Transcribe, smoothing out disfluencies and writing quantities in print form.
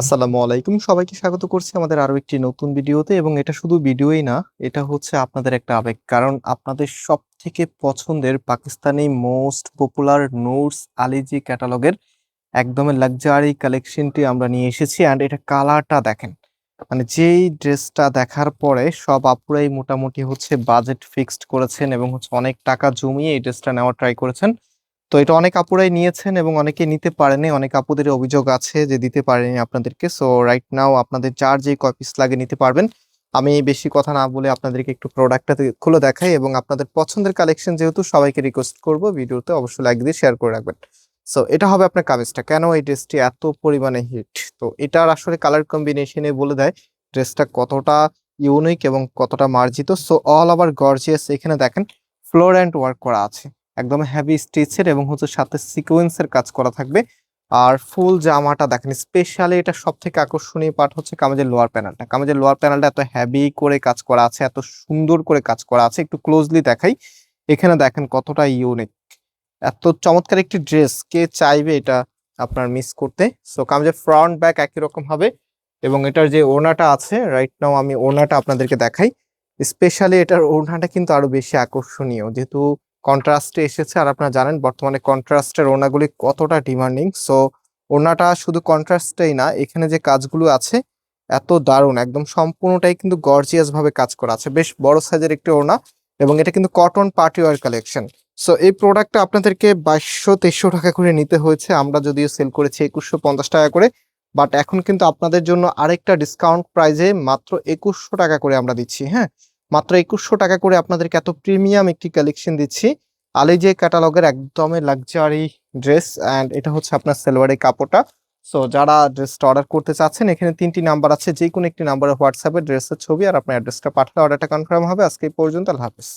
আসসালামু আলাইকুম, সবাইকে স্বাগত করছি আমাদের আরো একটি নতুন ভিডিওতে। এবং এটা শুধু ভিডিওই না, এটা হচ্ছে আপনাদের একটা আবেগ, কারণ আপনাদের সব থেকে পছন্দের পাকিস্তানি মোস্ট পপুলার নুরস আলিজি ক্যাটালগের একদমই লাক্সারি কালেকশনটি আমরা নিয়ে এসেছি। অ্যান্ড এটা কালারটা দেখেন, মানে যেই ড্রেসটা দেখার পরে সব আপুরাই মোটামুটি হচ্ছে বাজেট ফিক্সড করেছেন এবং হচ্ছে অনেক টাকা জমিয়ে এই ড্রেসটা নেওয়ার ট্রাই করেছেন। তো এটা অনেক আপুরাই নিয়েছেন এবং অনেকে নিতে পারেনি, অনেক আপুদের অভিযোগ আছে যে দিতে পারেনি আপনাদেরকে। সো রাইট নাও আপনাদের যার যে কয় পিস লাগে নিতে পারবেন। আমি বেশি কথা না বলে আপনাদেরকে একটু প্রোডাক্টটা খুলে দেখাই, এবং আপনাদের পছন্দের কালেকশন যেহেতু সবাইকে রিকোয়েস্ট করব ভিডিওতে অবশ্যই লাইক দিয়ে শেয়ার করে রাখবেন। সো এটা হবে আপনার কামিজটা। কেন এই ড্রেসটি এত পরিমাণে হিট, তো এটার আসলে কালার কম্বিনেশনে বলে দেয় ড্রেসটা কতটা ইউনিক এবং কতটা মার্জিত। সো অল ওভার গর্জিয়াস, এখানে দেখেন ফ্লোর অ্যান্ড ওয়ার্ক করা আছে, একদম হেভি স্টিচের এবং হচ্ছে সাথে সিকোয়েন্সের কাজ করা থাকবে। আর ফুল জামাটা দেখেন, স্পেশালি এটা সব থেকে আকর্ষণীয় পার্ট হচ্ছে কামিজের লোয়ার প্যানেলটা। কামিজের লোয়ার প্যানেলটা এত হেভি করে কাজ করা আছে, এত সুন্দর করে কাজ করা আছে। একটু ক্লোজলি দেখাই, এখানে দেখেন কতটা ইউনিক। এত চমৎকার একটি ড্রেস কে চাইবে এটা আপনার মিস করতে। সো কামিজের ফ্রন্ট ব্যাক একই রকম হবে। এবং এটার যে ওড়নাটা আছে, রাইট নাও আমি ওড়নাটা আপনাদেরকে দেখাই। স্পেশালি এটার ওড়নাটা কিন্তু আরো বেশি আকর্ষণীয়, যেহেতু কন্ট্রাস্টে এসেছে। আর আপনারা জানেন বর্তমানে কন্ট্রাস্টের ওড়নাগুলি কতটা ডিমান্ডিং। সো ওড়নাটা শুধু কন্ট্রাস্টেই না, এখানে যে কাজগুলো আছে এত দারুণ, একদম সম্পূর্ণটাই কিন্তু গর্জিয়াস ভাবে কাজ করা আছে। বেশ বড় সাইজের একটি ওড়না, এবং এটা কিন্তু cotton party wear collection. So এই প্রোডাক্টটা আপনাদেরকে 2200-2300 টাকা করে নিতে হয়েছে, আমরা যদিও সেল করেছি 2150 টাকা করে। বাট এখন কিন্তু আপনাদের জন্য আরেকটা ডিসকাউন্ট প্রাইজে মাত্র 2100 টাকা করে আমরা দিচ্ছি। হ্যাঁ, মাত্র 2100 টাকা করে আপনাদেরকে এত প্রিমিয়াম একটি কালেকশন দিচ্ছি। আলিজে ক্যাটালগের একদমই লাক্সারি ড্রেস। অ্যান্ড এটা হচ্ছে আপনার সালোয়ারের কাপড়টা। সো যারা ড্রেসটা অর্ডার করতে চাচ্ছেন, এখানে 3টি নাম্বার আছে, যে কোনো একটি নাম্বারে হোয়াটসঅ্যাপে ড্রেসের ছবি আর আপনার অ্যাড্রেসটা পাঠালে অর্ডারটা কনফার্ম হবে। আজকে এই পর্যন্ত, আল্লাহ হাফেজ।